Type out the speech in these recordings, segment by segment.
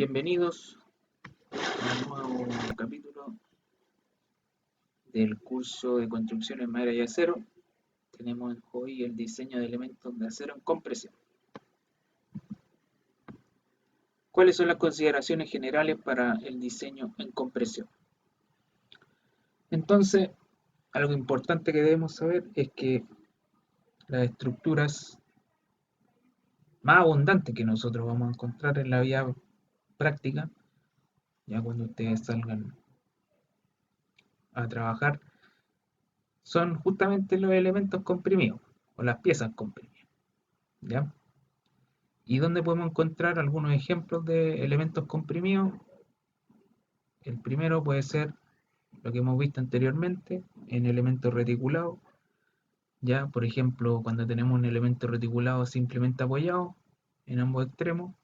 Bienvenidos a un nuevo capítulo del curso de construcción en madera y acero. Tenemos hoy el diseño de elementos de acero en compresión. ¿Cuáles son las consideraciones generales para el diseño en compresión? Entonces, algo importante que debemos saber es que las estructuras más abundantes que nosotros vamos a encontrar en la vida práctica, ya cuando ustedes salgan a trabajar, son justamente los elementos comprimidos o las piezas comprimidas, ¿ya? ¿Y dónde podemos encontrar algunos ejemplos de elementos comprimidos? El primero puede ser lo que hemos visto anteriormente en elementos reticulados, ya por ejemplo cuando tenemos un elemento reticulado simplemente apoyado en ambos extremos,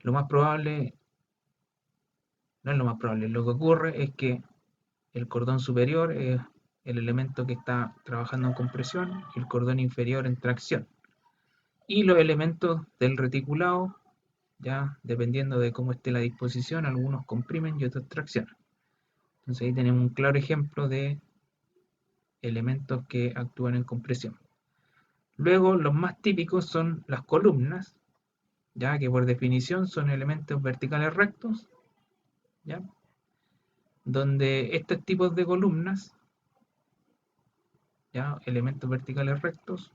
lo más probable, no es lo más probable, lo que ocurre es que el cordón superior es el elemento que está trabajando en compresión y el cordón inferior en tracción. Y los elementos del reticulado, ya dependiendo de cómo esté la disposición, algunos comprimen y otros traccionan. Entonces ahí tenemos un claro ejemplo de elementos que actúan en compresión. Luego los más típicos son las columnas, ya que por definición son elementos verticales rectos, ya, donde estos tipos de columnas, ya, elementos verticales rectos,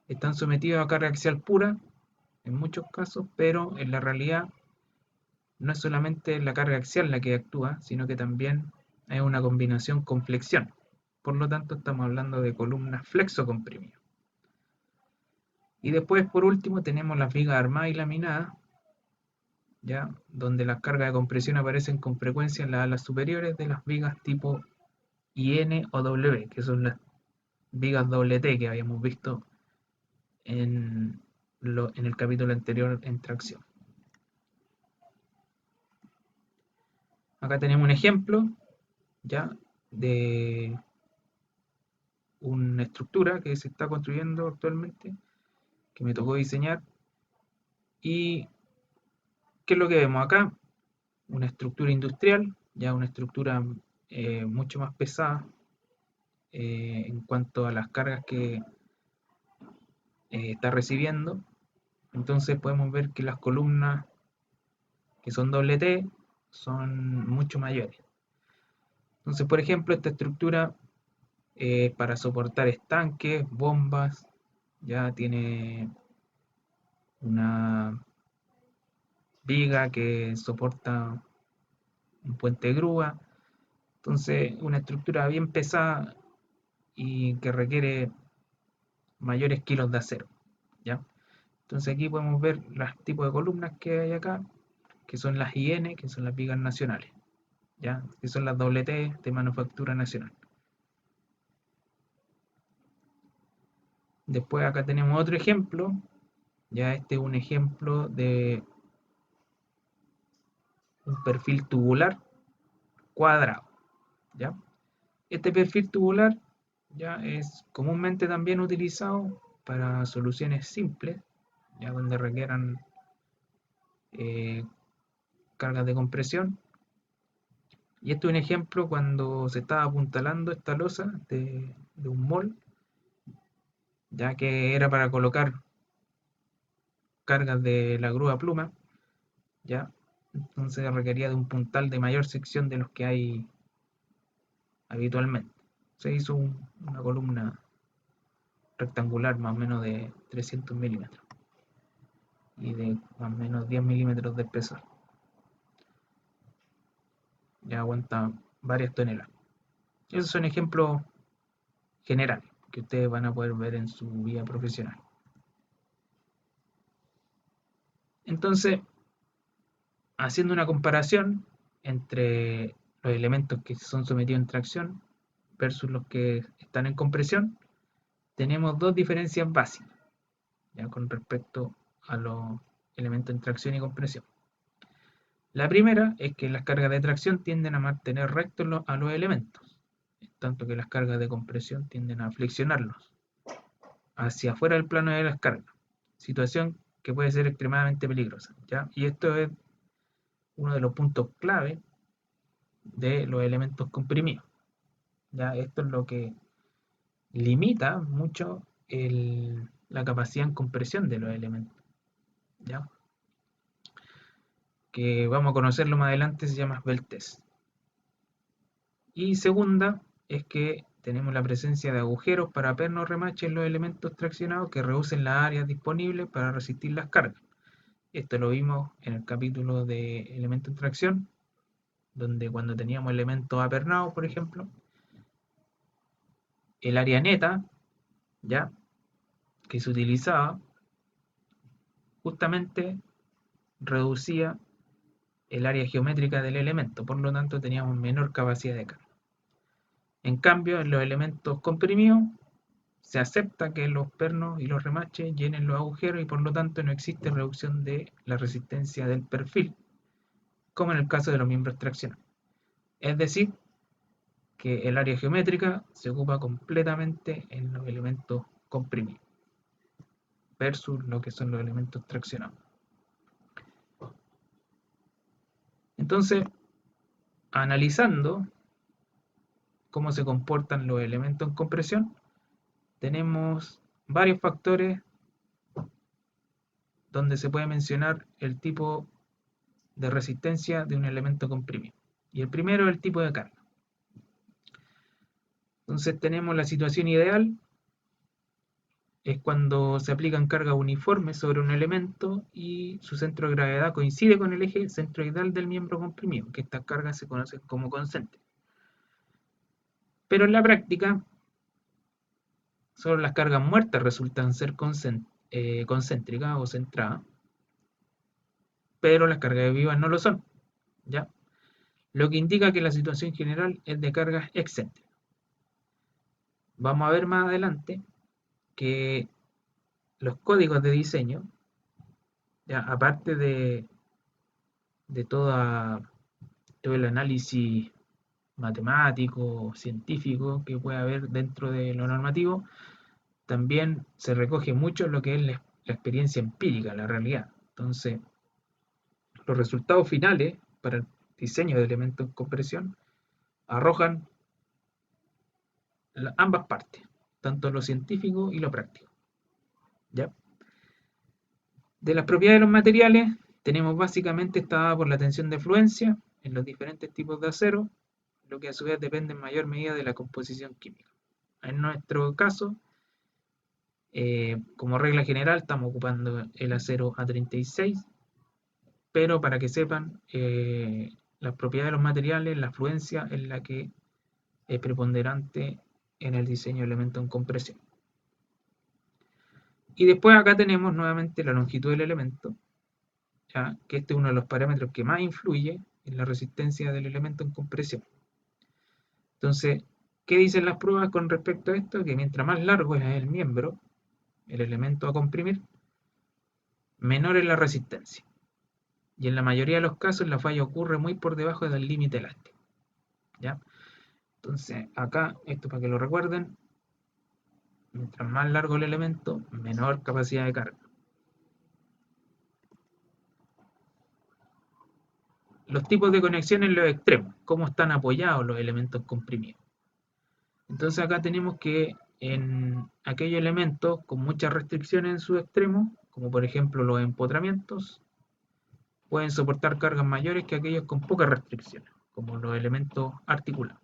están sometidos a carga axial pura en muchos casos, pero en la realidad no es solamente la carga axial la que actúa, sino que también es una combinación con flexión. Por lo tanto, estamos hablando de columnas flexo-comprimidas. Y después, por último, tenemos las vigas armadas y laminadas, ¿ya? Donde las cargas de compresión aparecen con frecuencia en las alas superiores de las vigas tipo IN o W, que son las vigas WT que habíamos visto en el capítulo anterior en tracción. Acá tenemos un ejemplo, ¿ya?, de una estructura que se está construyendo actualmente, que me tocó diseñar. ¿Y qué es lo que vemos acá? Una estructura industrial, ya una estructura mucho más pesada en cuanto a las cargas que está recibiendo. Entonces podemos ver que las columnas que son doble T son mucho mayores. Entonces, por ejemplo, esta estructura para soportar estanques, bombas, ya tiene una viga que soporta un puente de grúa. Entonces, una estructura bien pesada y que requiere mayores kilos de acero, ¿ya? Entonces aquí podemos ver los tipos de columnas que hay acá, que son las IN, que son las vigas nacionales, ¿ya? Que son las WT de manufactura nacional. Después acá tenemos otro ejemplo, ya este es un ejemplo de un perfil tubular cuadrado, ¿ya? Este perfil tubular ya es comúnmente también utilizado para soluciones simples, ya donde requieran cargas de compresión. Y esto es un ejemplo cuando se estaba apuntalando esta losa de un mall, ya que era para colocar cargas de la grúa pluma, ya. Entonces requería de un puntal de mayor sección de los que hay habitualmente. Se hizo una columna rectangular más o menos de 300 milímetros y de más o menos 10 milímetros de espesor. Ya aguanta varias toneladas. Esos son ejemplos generales que ustedes van a poder ver en su vida profesional. Entonces, haciendo una comparación entre los elementos que son sometidos en tracción versus los que están en compresión, tenemos dos diferencias básicas, ¿ya?, con respecto a los elementos en tracción y compresión. La primera es que las cargas de tracción tienden a mantener rectos a los elementos, tanto que las cargas de compresión tienden a flexionarlos hacia afuera del plano de las cargas, situación que puede ser extremadamente peligrosa, ¿ya? Y esto es uno de los puntos clave de los elementos comprimidos, ¿ya? Esto es lo que limita mucho la capacidad en compresión de los elementos, ¿ya? Que vamos a conocerlo más adelante, se llama Bell test. Y segunda es que tenemos la presencia de agujeros para pernos remaches en los elementos traccionados que reducen las áreas disponibles para resistir las cargas. Esto lo vimos en el capítulo de elementos en tracción, donde cuando teníamos elementos apernados, por ejemplo, el área neta, ya, que se utilizaba, justamente reducía el área geométrica del elemento, por lo tanto teníamos menor capacidad de carga. En cambio, en los elementos comprimidos, se acepta que los pernos y los remaches llenen los agujeros y por lo tanto no existe reducción de la resistencia del perfil, como en el caso de los miembros traccionados. Es decir, que el área geométrica se ocupa completamente en los elementos comprimidos versus lo que son los elementos traccionados. Entonces, analizando cómo se comportan los elementos en compresión, tenemos varios factores donde se puede mencionar el tipo de resistencia de un elemento comprimido. Y el primero es el tipo de carga. Entonces tenemos la situación ideal, es cuando se aplican cargas uniformes sobre un elemento y su centro de gravedad coincide con el eje centroidal del miembro comprimido, que estas cargas se conocen como concéntricas. Pero en la práctica, solo las cargas muertas resultan ser concéntricas o centradas, pero las cargas vivas no lo son, ¿ya? Lo que indica que la situación general es de cargas excéntricas. Vamos a ver más adelante que los códigos de diseño, ya, aparte de todo el análisis matemático, científico que puede haber dentro de lo normativo, también se recoge mucho lo que es la experiencia empírica, la realidad. Entonces, los resultados finales para el diseño de elementos en compresión arrojan ambas partes, tanto lo científico y lo práctico, ¿ya? De las propiedades de los materiales, tenemos básicamente está dada por la tensión de fluencia en los diferentes tipos de acero, lo que a su vez depende en mayor medida de la composición química. En nuestro caso, como regla general, estamos ocupando el acero A36, pero para que sepan, las propiedades de los materiales, la fluencia es la que es preponderante en el diseño de elementos en compresión. Y después acá tenemos nuevamente la longitud del elemento, ¿ya? Que este es uno de los parámetros que más influye en la resistencia del elemento en compresión. Entonces, ¿qué dicen las pruebas con respecto a esto? Que mientras más largo es el miembro, el elemento a comprimir, menor es la resistencia. Y en la mayoría de los casos la falla ocurre muy por debajo del límite elástico, ¿ya? Entonces, acá, esto para que lo recuerden, mientras más largo el elemento, menor capacidad de carga. Los tipos de conexión en los extremos, cómo están apoyados los elementos comprimidos. Entonces acá tenemos que en aquellos elementos con muchas restricciones en sus extremos, como por ejemplo los empotramientos, pueden soportar cargas mayores que aquellos con pocas restricciones, como los elementos articulados.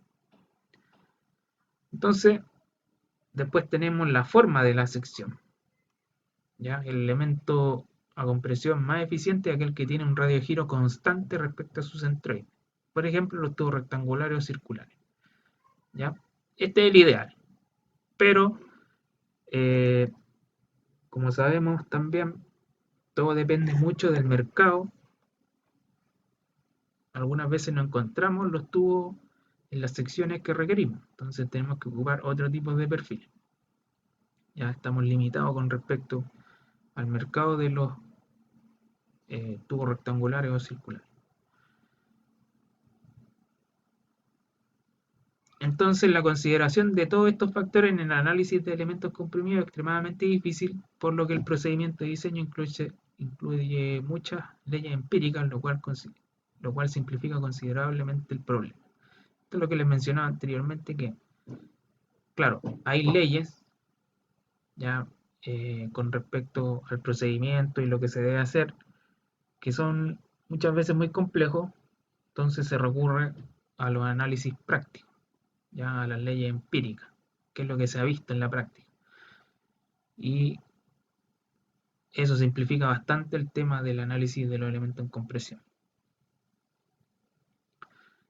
Entonces, después tenemos la forma de la sección, ¿ya? El elemento a compresión más eficiente es aquel que tiene un radio de giro constante respecto a su centroide. Por ejemplo, los tubos rectangulares o circulares, ¿ya? Este es el ideal, pero como sabemos también, todo depende mucho del mercado. Algunas veces no encontramos los tubos en las secciones que requerimos, entonces tenemos que ocupar otro tipo de perfil. Ya estamos limitados con respecto al mercado de los tubos rectangulares o circulares. Entonces, la consideración de todos estos factores en el análisis de elementos comprimidos es extremadamente difícil, por lo que el procedimiento de diseño incluye muchas leyes empíricas, lo cual simplifica considerablemente el problema. Esto es lo que les mencionaba anteriormente, que, claro, hay leyes ya con respecto al procedimiento y lo que se debe hacer, que son muchas veces muy complejos, entonces se recurre a los análisis prácticos, ya a las leyes empíricas, que es lo que se ha visto en la práctica. Y eso simplifica bastante el tema del análisis de los elementos en compresión.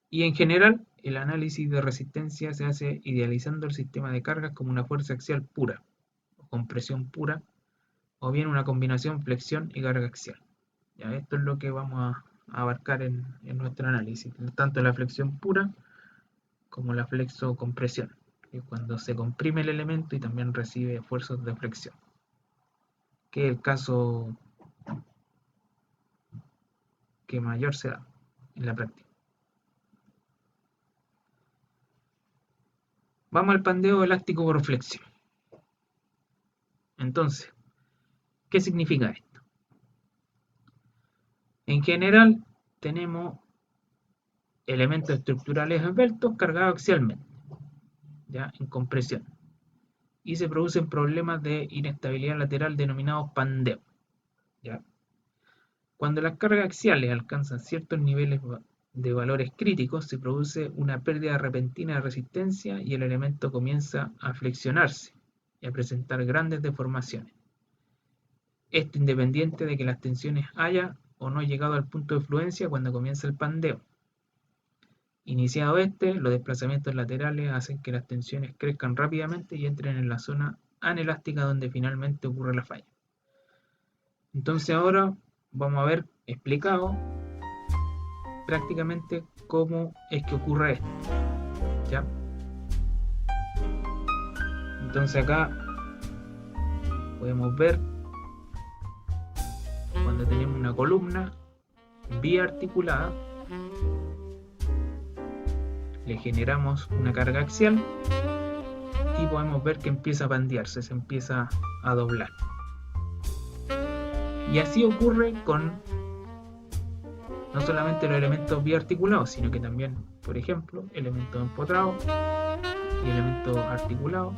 Y en general, el análisis de resistencia se hace idealizando el sistema de cargas como una fuerza axial pura, o compresión pura, o bien una combinación flexión y carga axial. Ya, esto es lo que vamos a abarcar en nuestro análisis, tanto la flexión pura como la flexocompresión, que es cuando se comprime el elemento y también recibe esfuerzos de flexión, que es el caso que mayor se da en la práctica. Vamos al pandeo elástico por flexión. Entonces, ¿qué significa esto? En general, tenemos elementos estructurales esbeltos cargados axialmente, ya en compresión, y se producen problemas de inestabilidad lateral denominados pandeo. ¿Ya? Cuando las cargas axiales alcanzan ciertos niveles de valores críticos, se produce una pérdida repentina de resistencia y el elemento comienza a flexionarse y a presentar grandes deformaciones. Esto independiente de que las tensiones haya o no llegado al punto de fluencia cuando comienza el pandeo. Iniciado los desplazamientos laterales hacen que las tensiones crezcan rápidamente y entren en la zona anelástica donde finalmente ocurre la falla. Entonces ahora vamos a ver explicado prácticamente cómo es que ocurre esto. ¿Ya? Entonces acá podemos ver cuando tenemos una columna biarticulada, le generamos una carga axial y podemos ver que empieza a pandearse, se empieza a doblar. Y así ocurre con no solamente los elementos biarticulados, sino que también, por ejemplo, elementos empotrados y elementos articulados.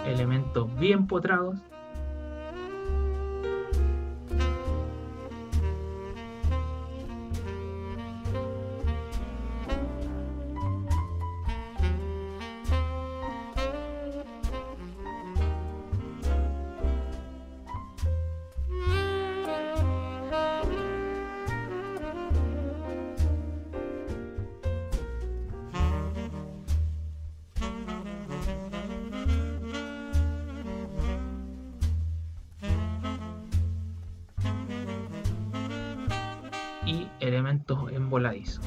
Elementos bien potrados. Y elementos emboladizos.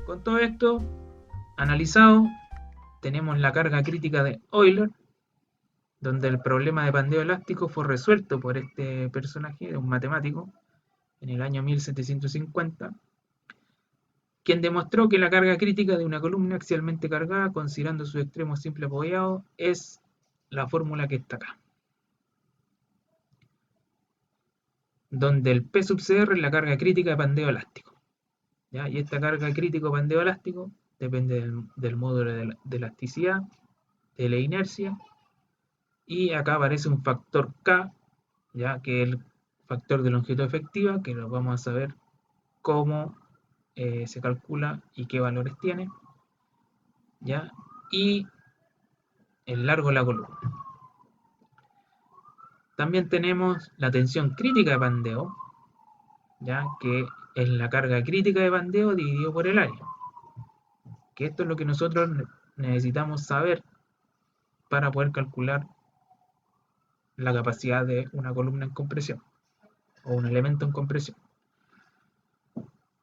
Con todo esto analizado, tenemos la carga crítica de Euler, donde el problema de pandeo elástico fue resuelto por este personaje, un matemático, en el año 1750, quien demostró que la carga crítica de una columna axialmente cargada, considerando sus extremos simple apoyados, es la fórmula que está acá, donde el P sub CR es la carga crítica de pandeo elástico. ¿Ya? Y esta carga crítico pandeo elástico depende del módulo de elasticidad, de la inercia, y acá aparece un factor K, ya que es el factor de longitud efectiva, que lo vamos a saber cómo se calcula y qué valores tiene, ¿ya? Y el largo de la columna. También tenemos la tensión crítica de pandeo, ¿ya? Que es la carga crítica de pandeo dividido por el área. Que esto es lo que nosotros necesitamos saber para poder calcular la capacidad de una columna en compresión o un elemento en compresión.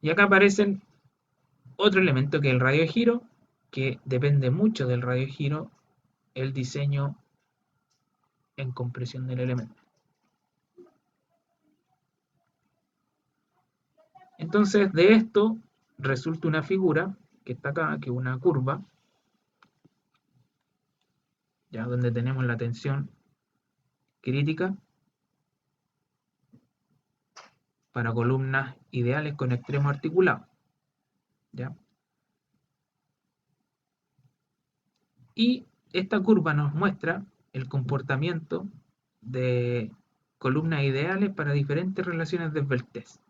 Y acá aparecen otro elemento que es el radio de giro, que depende mucho del radio de giro el diseño en compresión del elemento. Entonces, de esto resulta una figura que está acá, que es una curva, ya donde tenemos la tensión crítica para columnas ideales con extremos articulados, ¿ya? Y esta curva nos muestra el comportamiento de columnas ideales para diferentes relaciones de esbeltez.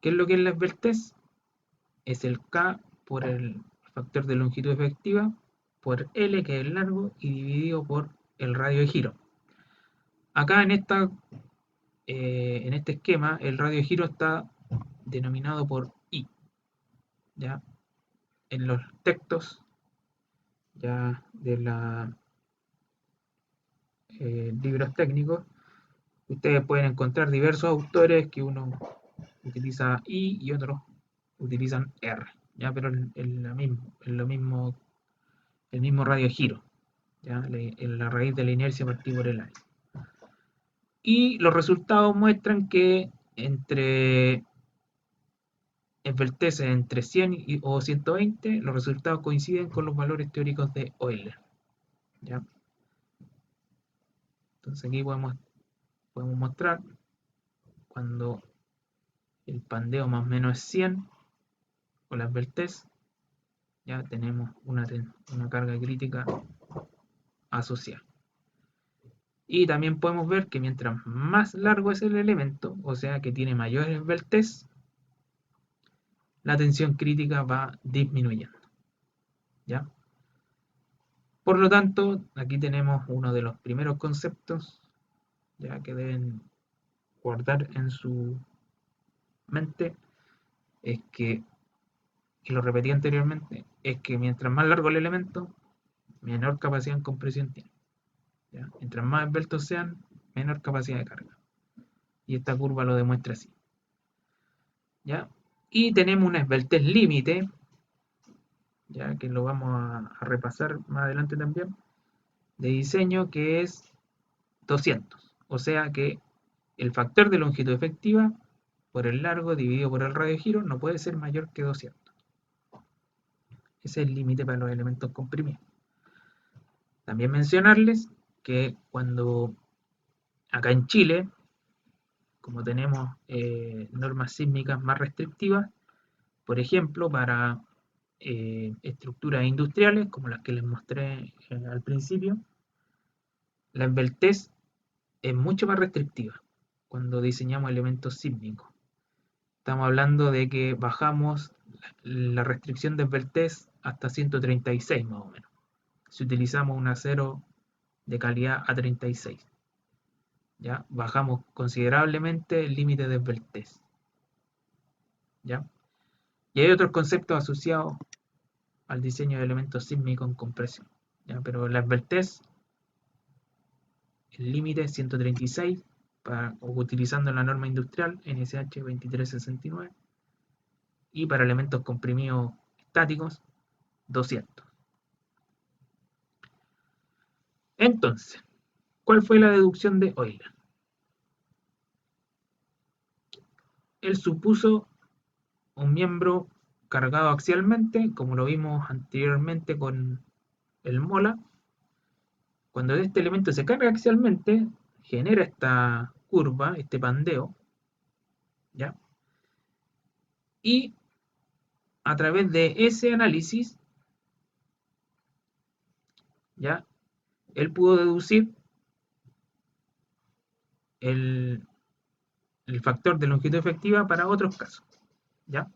¿Qué es lo que es la esbeltez? Es el K por el factor de longitud efectiva por L, que es el largo, y dividido por el radio de giro. Acá en este esquema, el radio de giro está denominado por I. ¿Ya? En los textos ya de los libros técnicos, ustedes pueden encontrar diversos autores que uno utiliza I y otros utilizan R, ¿ya? Pero el mismo radio de giro, ¿ya? En la raíz de la inercia partida por el aire. Y los resultados muestran que entre esbelteces entre 100 o 120, los resultados coinciden con los valores teóricos de Euler, ¿ya? Entonces aquí podemos mostrar cuando el pandeo más o menos es 100, o la esbeltez, ya tenemos una carga crítica asociada. Y también podemos ver que mientras más largo es el elemento, o sea que tiene mayor esbeltez, la tensión crítica va disminuyendo, ¿ya? Por lo tanto, aquí tenemos uno de los primeros conceptos ya que deben guardar en su mente, es que, y lo repetí anteriormente, es que mientras más largo el elemento, menor capacidad en compresión tiene, ¿ya? Mientras más esbeltos sean, menor capacidad de carga. Y esta curva lo demuestra así, ¿ya? Y tenemos una esbeltez límite, ya que lo vamos a repasar más adelante también, de diseño, que es 200. O sea que el factor de longitud efectiva por el largo dividido por el radio de giro no puede ser mayor que 200. Ese es el límite para los elementos comprimidos. También mencionarles que cuando acá en Chile, como tenemos normas sísmicas más restrictivas, por ejemplo, para estructuras industriales, como las que les mostré al principio, la esbeltez es mucho más restrictiva cuando diseñamos elementos sísmicos. Estamos hablando de que bajamos la restricción de esbeltez hasta 136 más o menos, si utilizamos un acero de calidad A36. ¿Ya? Bajamos considerablemente el límite de esbeltez, ¿ya? Y hay otros conceptos asociados al diseño de elementos sísmicos en compresión, ¿ya? Pero la esbeltez, el límite es 136, utilizando la norma industrial NSH 2369, y para elementos comprimidos estáticos 200. Entonces, ¿cuál fue la deducción de Euler? Él supuso un miembro cargado axialmente, como lo vimos anteriormente con el mola. Cuando este elemento se carga axialmente, genera esta curva, este pandeo, ¿ya? Y a través de ese análisis, ¿ya? Él pudo deducir el, el factor de longitud efectiva para otros casos, ¿ya?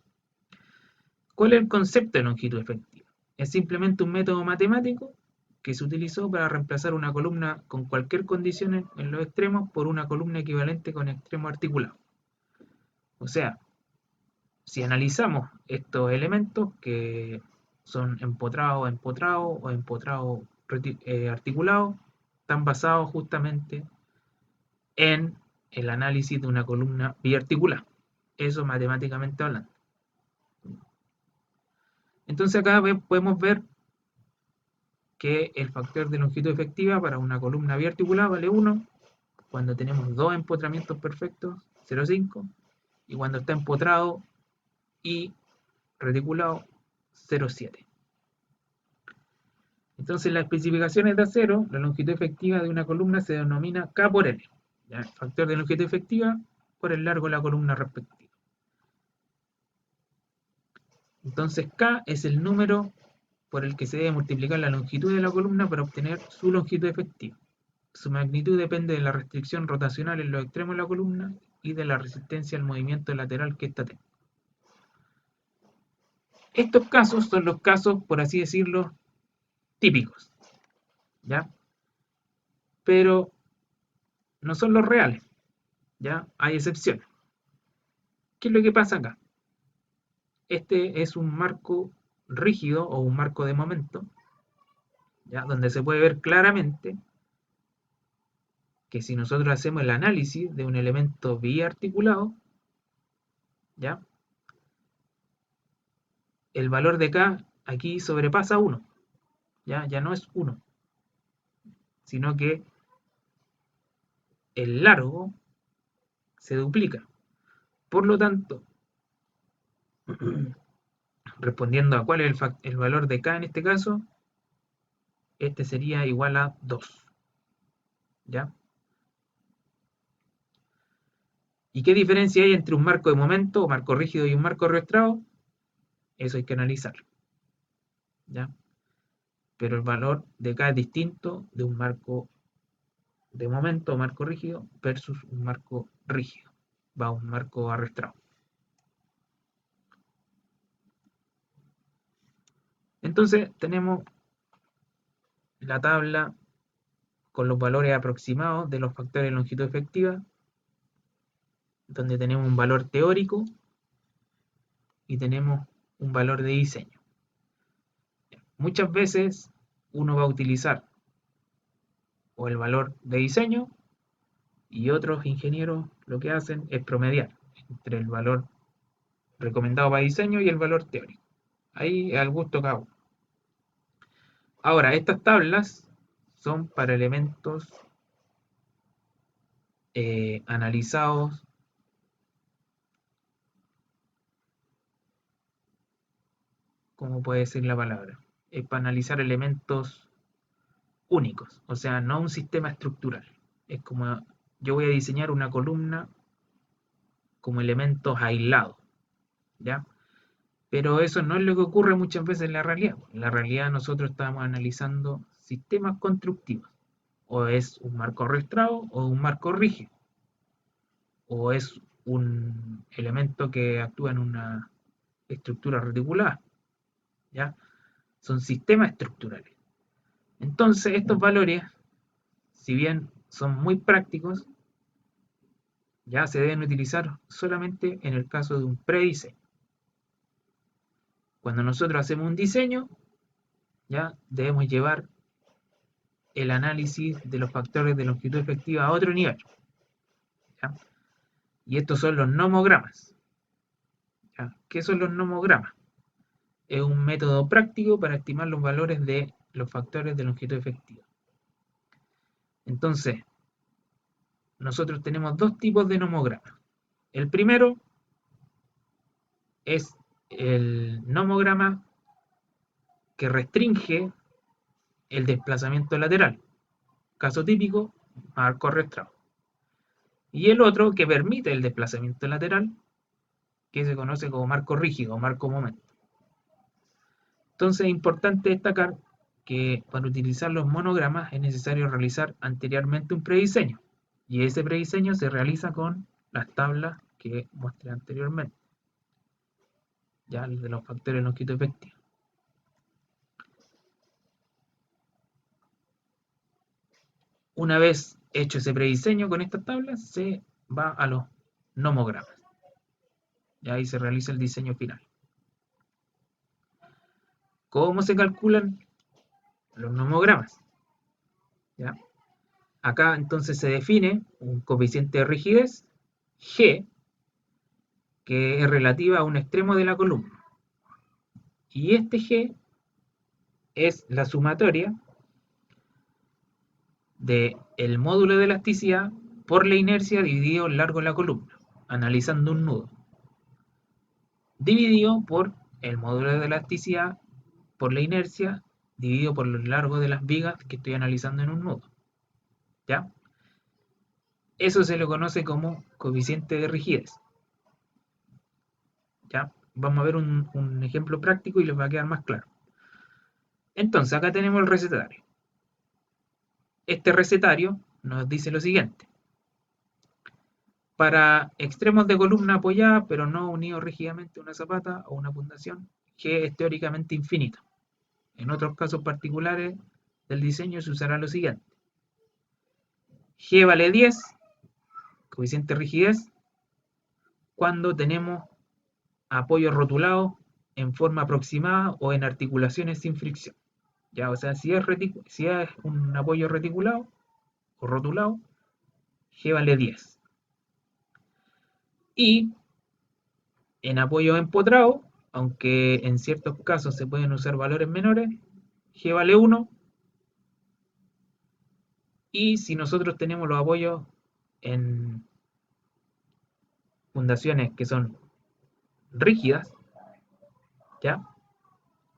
¿Cuál es el concepto de longitud efectiva? Es simplemente un método matemático que se utilizó para reemplazar una columna con cualquier condición en los extremos por una columna equivalente con extremo articulado. O sea, si analizamos estos elementos que son empotrados o empotrados articulados están basados justamente en el análisis de una columna biarticular. Eso matemáticamente hablando. Entonces acá podemos ver que el factor de longitud efectiva para una columna biarticular vale 1, cuando tenemos dos empotramientos perfectos, 0,5, y cuando está empotrado y reticulado, 0,7. Entonces, en las especificaciones de acero, la longitud efectiva de una columna se denomina K por L. ¿Ya? Factor de longitud efectiva por el largo de la columna respectiva. Entonces, K es el número por el que se debe multiplicar la longitud de la columna para obtener su longitud efectiva. Su magnitud depende de la restricción rotacional en los extremos de la columna y de la resistencia al movimiento lateral que ésta tenga. Estos casos son los casos, por así decirlo, típicos, ¿ya? Pero no son los reales, ¿ya? Hay excepciones. ¿Qué es lo que pasa acá? Este es un marco rígido o un marco de momento, ¿ya? Donde se puede ver claramente que si nosotros hacemos el análisis de un elemento biarticulado, ¿ya? El valor de K aquí sobrepasa 1, ya no es 1, sino que el largo se duplica. Por lo tanto, respondiendo a cuál es el valor de K en este caso, este sería igual a 2, ¿ya? ¿Y qué diferencia hay entre un marco de momento o marco rígido y un marco arrastrado? Eso hay que analizarlo, ¿ya? Pero el valor de K es distinto de un marco de momento o marco rígido versus un marco rígido, va a un marco arrastrado. Entonces tenemos la tabla con los valores aproximados de los factores de longitud efectiva, donde tenemos un valor teórico y tenemos un valor de diseño. Muchas veces uno va a utilizar o el valor de diseño y otros ingenieros lo que hacen es promediar entre el valor recomendado para diseño y el valor teórico. Ahí al gusto cada uno. Ahora, estas tablas son para elementos analizados ¿cómo puede ser la palabra? Es para analizar elementos únicos, o sea, no un sistema estructural. Es como yo voy a diseñar una columna como elementos aislados, ¿ya? Pero eso no es lo que ocurre muchas veces en la realidad. En la realidad nosotros estamos analizando sistemas constructivos. O es un marco arrastrado o un marco rígido. O es un elemento que actúa en una estructura reticulada, ¿ya? Son sistemas estructurales. Entonces estos valores, si bien son muy prácticos, ya se deben utilizar solamente en el caso de un prediseño. Cuando nosotros hacemos un diseño, ya debemos llevar el análisis de los factores de longitud efectiva a otro nivel, ¿ya? Y estos son los nomogramas, ¿ya? ¿Qué son los nomogramas? Es un método práctico para estimar los valores de los factores de longitud efectiva. Entonces, nosotros tenemos dos tipos de nomogramas. El primero es el nomograma que restringe el desplazamiento lateral. Caso típico, marco arrastrado. Y el otro que permite el desplazamiento lateral, que se conoce como marco rígido o marco momento. Entonces es importante destacar que para utilizar los monogramas es necesario realizar anteriormente un prediseño. Y ese prediseño se realiza con las tablas que mostré anteriormente, ya de los factores de longitud efectiva. Una vez hecho ese prediseño con estas tablas, se va a los nomogramas. Y ahí se realiza el diseño final. ¿Cómo se calculan los nomogramas. ¿Ya? Acá entonces se define un coeficiente de rigidez, G, que es relativa a un extremo de la columna. Y este G es la sumatoria del módulo de elasticidad por la inercia dividido el largo de la columna, analizando un nudo, dividido por el módulo de elasticidad por la inercia dividido por lo largo de las vigas que estoy analizando en un nudo. ¿Ya? Eso se lo conoce como coeficiente de rigidez. ¿Ya? Vamos a ver un ejemplo práctico y les va a quedar más claro. Entonces, acá tenemos el recetario. Este recetario nos dice lo siguiente. Para extremos de columna apoyada, pero no unidos rígidamente a una zapata o una fundación, G es teóricamente infinito. En otros casos particulares del diseño se usará lo siguiente. G vale 10, coeficiente de rigidez, cuando tenemos apoyos rotulados en forma aproximada o en articulaciones sin fricción. ¿Ya? O sea, si es un apoyo reticulado o rotulado, G vale 10. Y en apoyo empotrado, aunque en ciertos casos se pueden usar valores menores, G vale 1. Y si nosotros tenemos los apoyos en fundaciones que son rígidas, ¿ya?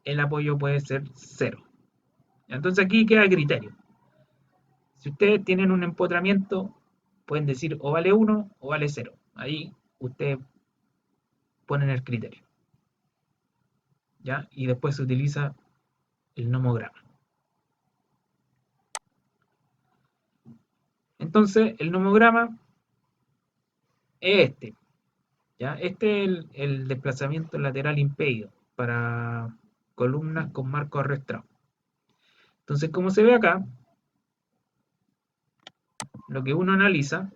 El apoyo puede ser 0. Entonces aquí queda el criterio. Si ustedes tienen un empotramiento, pueden decir o vale 1 o vale 0. Ahí ustedes ponen el criterio. ¿Ya? Y después se utiliza el nomograma. Entonces, el nomograma es este. ¿Ya? Este es el desplazamiento lateral impedido para columnas con marco arrastrado. Entonces, como se ve acá, lo que uno analiza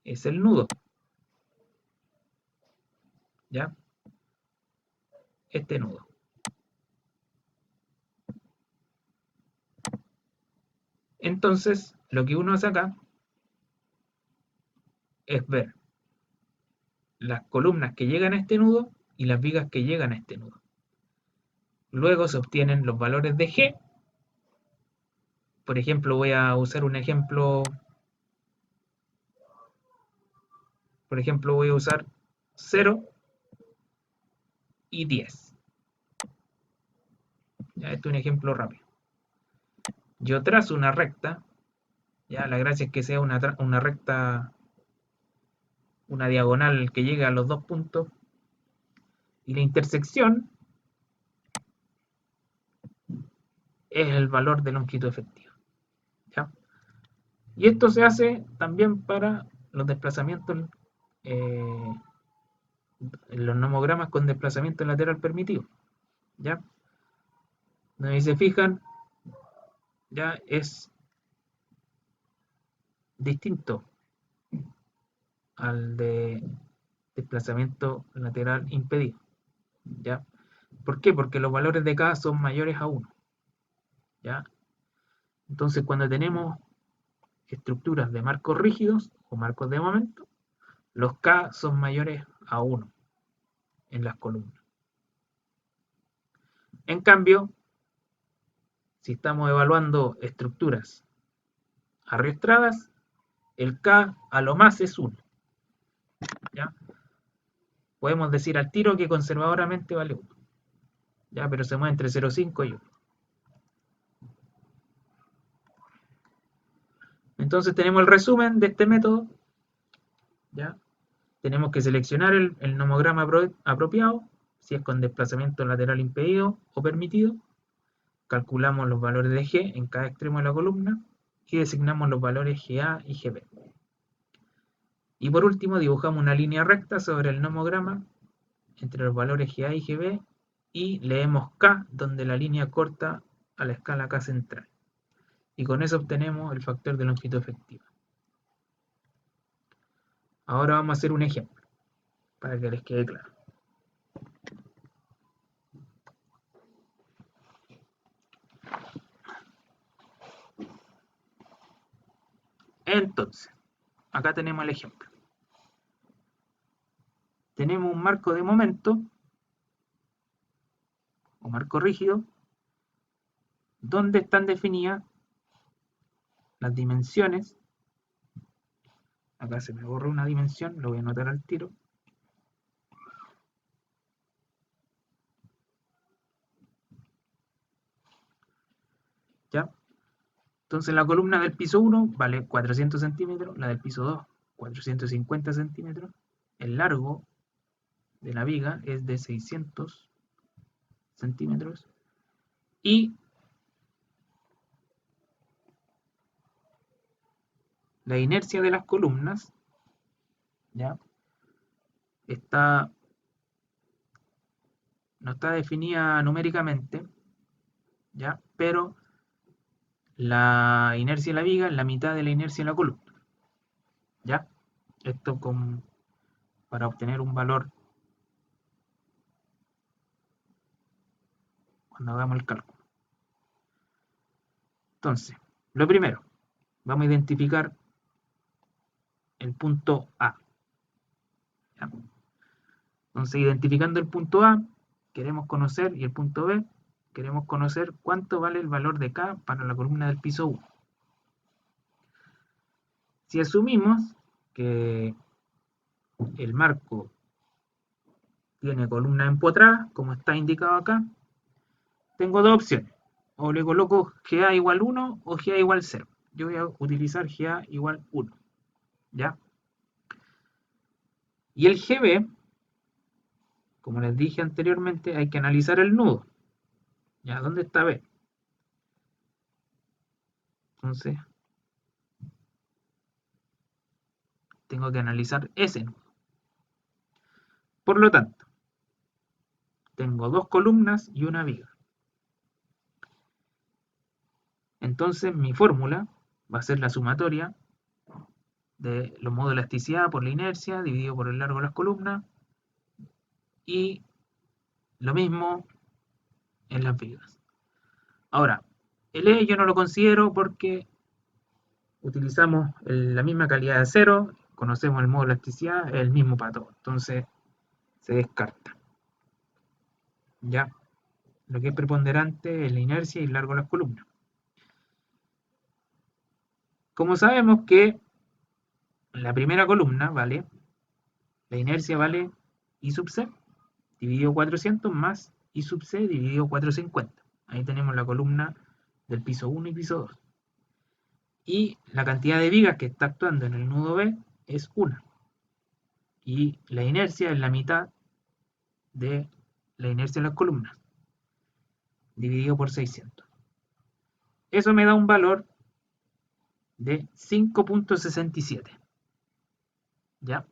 es el nudo. ¿Ya? Este nudo. Entonces, lo que uno hace acá es ver las columnas que llegan a este nudo y las vigas que llegan a este nudo. Luego se obtienen los valores de G. Por ejemplo, voy a usar un ejemplo. Por ejemplo, voy a usar 0 y 10. Ya, este es un ejemplo rápido. Yo trazo una recta. Ya, la gracia es que sea una recta, una diagonal que llegue a los dos puntos. Y la intersección es el valor de longitud efectiva. ¿Ya? Y esto se hace también para los desplazamientos, los nomogramas con desplazamiento lateral permitido. ¿Ya? Si se fijan, ya es distinto al de desplazamiento lateral impedido. ¿Ya? ¿Por qué? Porque los valores de K son mayores a 1. ¿Ya? Entonces, cuando tenemos estructuras de marcos rígidos o marcos de momento, los K son mayores a 1 en las columnas. En cambio, si estamos evaluando estructuras arrastradas, el K a lo más es 1. ¿Ya? Podemos decir al tiro que conservadoramente vale 1. ¿Ya? Pero se mueve entre 0,5 y 1. Entonces tenemos el resumen de este método. ¿Ya? Tenemos que seleccionar el nomograma apropiado, si es con desplazamiento lateral impedido o permitido. Calculamos los valores de G en cada extremo de la columna y designamos los valores GA y GB. Y por último dibujamos una línea recta sobre el nomograma entre los valores GA y GB y leemos K donde la línea corta a la escala K central. Y con eso obtenemos el factor de longitud efectiva. Ahora vamos a hacer un ejemplo para que les quede claro. Entonces, acá tenemos el ejemplo. Tenemos un marco de momento, o marco rígido, donde están definidas las dimensiones. Acá se me borra una dimensión, lo voy a anotar al tiro. ¿Ya? Entonces la columna del piso 1 vale 400 centímetros, la del piso 2 450 centímetros, el largo de la viga es de 600 centímetros y la inercia de las columnas, ¿ya? No está definida numéricamente, ¿ya? Pero la inercia de la viga es la mitad de la inercia de la columna, ¿ya? Esto para obtener un valor cuando hagamos el cálculo. Entonces, lo primero, vamos a identificar el punto A. ¿Ya? Entonces, identificando el punto A, queremos conocer, y el punto B, queremos conocer cuánto vale el valor de K para la columna del piso 1. Si asumimos que el marco tiene columna empotrada, como está indicado acá, tengo dos opciones. O le coloco GA igual 1 o GA igual 0. Yo voy a utilizar GA igual 1. ¿Ya? Y el GB, como les dije anteriormente, hay que analizar el nudo. ¿Ya? ¿Dónde está B? Entonces, tengo que analizar ese nudo. Por lo tanto, tengo dos columnas y una viga. Entonces, mi fórmula va a ser la sumatoria de los modos de elasticidad por la inercia dividido por el largo de las columnas y lo mismo en las vigas. Ahora, el E yo no lo considero porque utilizamos la misma calidad de acero, conocemos el modo de elasticidad, es el mismo para todo, entonces se descarta. Ya, lo que es preponderante es la inercia y el largo de las columnas. Como sabemos que la primera columna vale, la inercia vale I sub C dividido 400 más I sub C dividido 450. Ahí tenemos la columna del piso 1 y piso 2. Y la cantidad de vigas que está actuando en el nudo B es 1. Y la inercia es la mitad de la inercia de las columnas, dividido por 600. Eso me da un valor de 5.67. ¿Ya?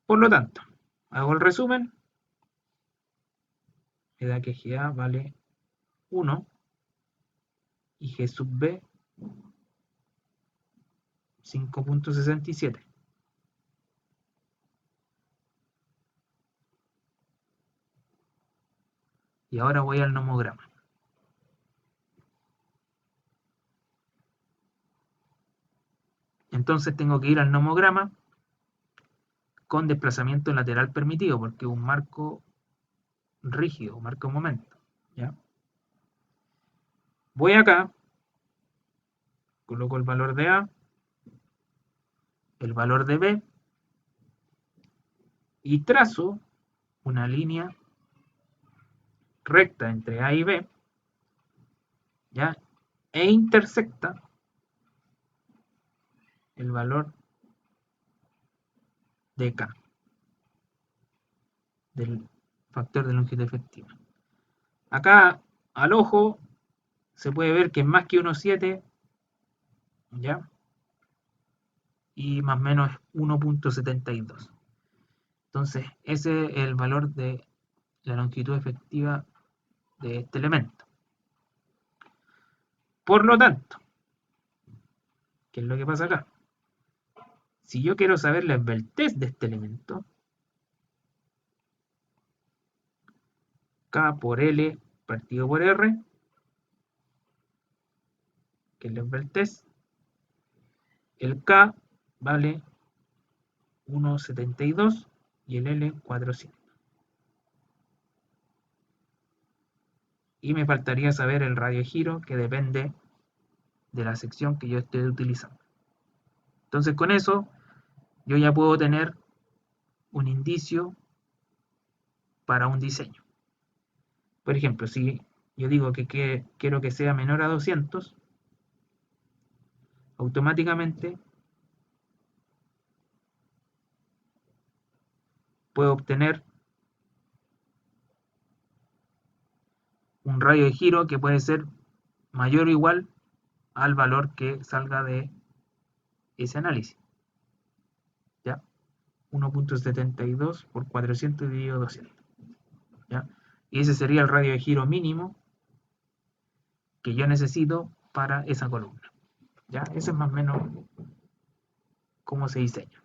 Por lo tanto, hago el resumen. Me da que GA vale 1 y G sub B 5.67. Y ahora voy al nomograma. Entonces tengo que ir al nomograma con desplazamiento lateral permitido, porque es un marco rígido, un marco momento. ¿Ya? Voy acá, coloco el valor de A, el valor de B, y trazo una línea recta entre A y B, ¿ya? E intersecta el valor de K, del factor de longitud efectiva. Acá, al ojo, se puede ver que es más que 1,7, ¿ya? Y más o menos es 1.72. Entonces, ese es el valor de la longitud efectiva de este elemento. Por lo tanto, ¿qué es lo que pasa acá? Si yo quiero saber la esbeltez de este elemento, K por L partido por R, que es la esbeltez, El K vale 1,72 y el L 4,5. Y me faltaría saber el radio de giro, que depende de la sección que yo esté utilizando. Entonces con eso yo ya puedo tener un indicio para un diseño. Por ejemplo, si yo digo que quiero que sea menor a 200, automáticamente puedo obtener un radio de giro que puede ser mayor o igual al valor que salga de ese análisis. ¿Ya? 1,72 por 400 dividido 200. ¿Ya? Y ese sería el radio de giro mínimo que yo necesito para esa columna. ¿Ya? Ese es más o menos cómo se diseña.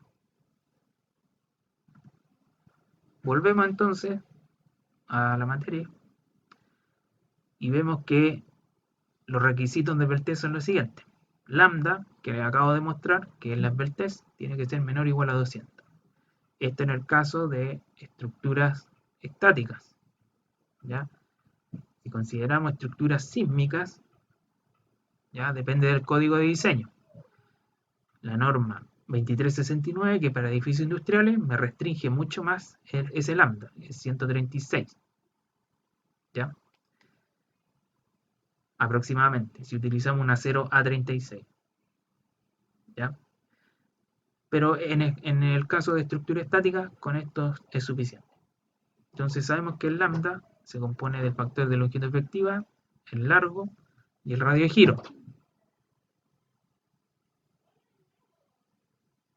Volvemos entonces a la materia y vemos que los requisitos de Beltès son los siguientes. Lambda, que les acabo de mostrar, que es la Beltès, tiene que ser menor o igual a 200. Esto en el caso de estructuras estáticas. ¿Ya? Si consideramos estructuras sísmicas, ya depende del código de diseño. La norma 2369, que para edificios industriales me restringe mucho más ese lambda, es 136. ¿Ya? Aproximadamente, si utilizamos un acero A36. ¿Ya? Pero en el caso de estructura estática, con esto es suficiente. Entonces sabemos que el lambda se compone del factor de longitud efectiva, el largo y el radio de giro.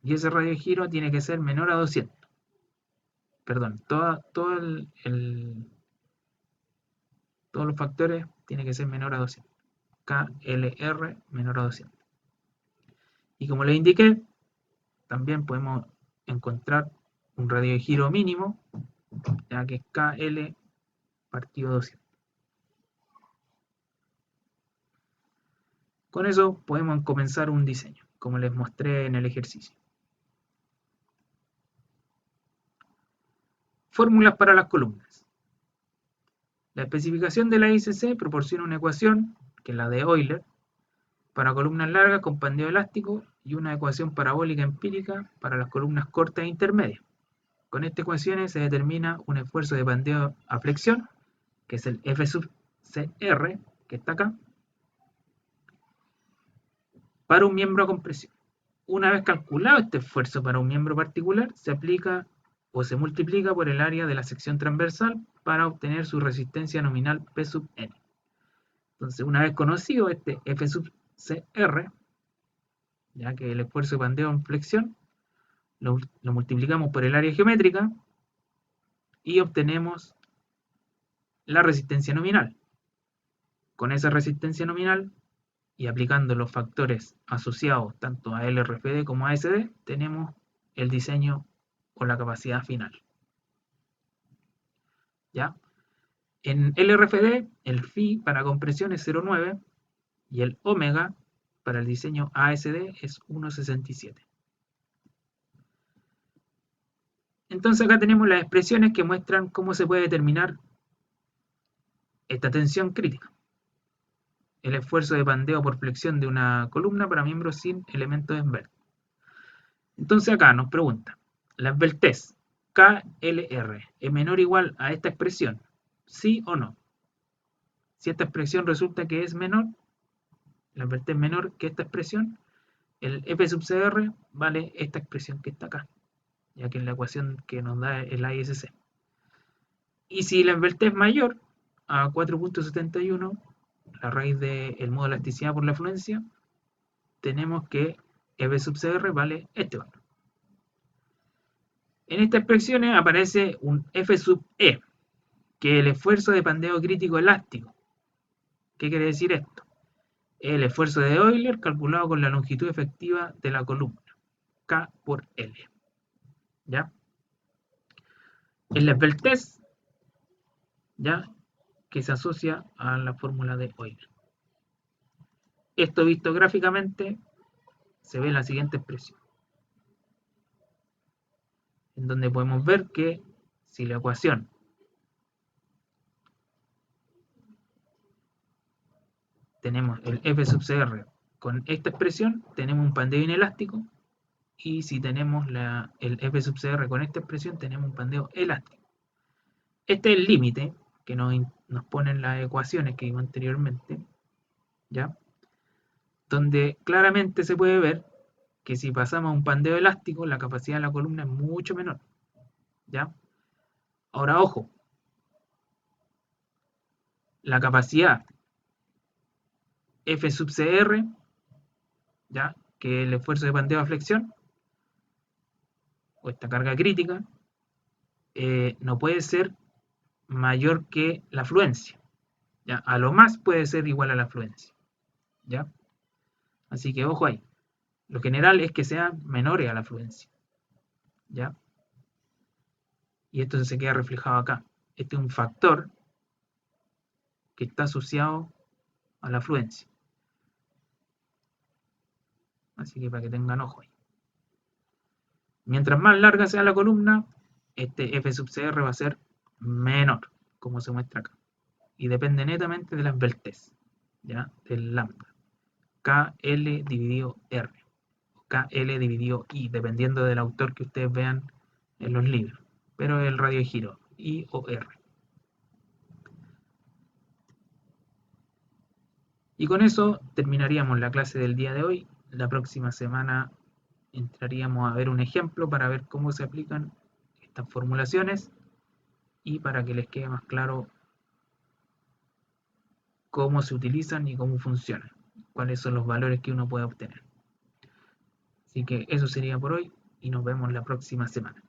Y ese radio de giro tiene que ser menor a 200. Perdón, todos los factores tienen que ser menor a 200. KLR menor a 200. Y como les indiqué, también podemos encontrar un radio de giro mínimo, ya que es KL partido 200. Con eso podemos comenzar un diseño, como les mostré en el ejercicio. Fórmulas para las columnas. La especificación de la ICC proporciona una ecuación, que es la de Euler, para columnas largas con pandeo elástico y una ecuación parabólica empírica para las columnas cortas e intermedias. Con estas ecuaciones se determina un esfuerzo de pandeo a flexión, que es el F sub CR, que está acá, para un miembro a compresión. Una vez calculado este esfuerzo para un miembro particular, se aplica o se multiplica por el área de la sección transversal para obtener su resistencia nominal P sub n. Entonces, una vez conocido este F sub CR, ya que el esfuerzo de pandeo en flexión, lo multiplicamos por el área geométrica y obtenemos la resistencia nominal. Con esa resistencia nominal y aplicando los factores asociados tanto a LRFD como a SD, tenemos el diseño o la capacidad final. ¿Ya? En LRFD, el phi para compresión es 0,9 y el omega para el diseño ASD es 1,67. Entonces acá tenemos las expresiones que muestran cómo se puede determinar esta tensión crítica. El esfuerzo de pandeo por flexión de una columna para miembros sin elementos de esbelto. Entonces acá nos pregunta, la esbeltez KLR es menor o igual a esta expresión, ¿sí o no? Si esta expresión resulta que es menor, la esbeltez menor que esta expresión, el F sub CR vale esta expresión que está acá, ya que es la ecuación que nos da el ISC. Y si la esbeltez es mayor a 4,71, la raíz del modo de elasticidad por la afluencia, tenemos que F sub CR vale este valor. En estas expresiones aparece un F sub E, que es el esfuerzo de pandeo crítico elástico. ¿Qué quiere decir esto? El esfuerzo de Euler calculado con la longitud efectiva de la columna, K por L. ¿Ya? En la esbeltez, ¿ya? Que se asocia a la fórmula de Euler. Esto visto gráficamente se ve la siguiente expresión, en donde podemos ver que si la ecuación tenemos el f sub cr con esta expresión, tenemos un pandeo inelástico, y si tenemos el f sub cr con esta expresión, tenemos un pandeo elástico. Este es el límite que nos ponen las ecuaciones que vimos anteriormente, ¿ya? Donde claramente se puede ver que si pasamos a un pandeo elástico, la capacidad de la columna es mucho menor, ¿ya? Ahora, ojo, la capacidad F sub CR, ¿ya? Que es el esfuerzo de pandeo a flexión, o esta carga crítica, no puede ser mayor que la afluencia, ¿ya? A lo más puede ser igual a la afluencia, ¿ya? Así que ojo ahí. Lo general es que sean menores a la afluencia, ¿ya? Y esto se queda reflejado acá. Este es un factor que está asociado a la afluencia. Así que para que tengan ojo ahí. Mientras más larga sea la columna, este F sub CR va a ser menor, como se muestra acá. Y depende netamente de las veltez, ¿ya? Del lambda. KL dividido R. KL dividido I, dependiendo del autor que ustedes vean en los libros. Pero el radio de giro, I o R. Y con eso terminaríamos la clase del día de hoy. La próxima semana entraríamos a ver un ejemplo para ver cómo se aplican estas formulaciones y para que les quede más claro cómo se utilizan y cómo funcionan, cuáles son los valores que uno puede obtener. Así que eso sería por hoy y nos vemos la próxima semana.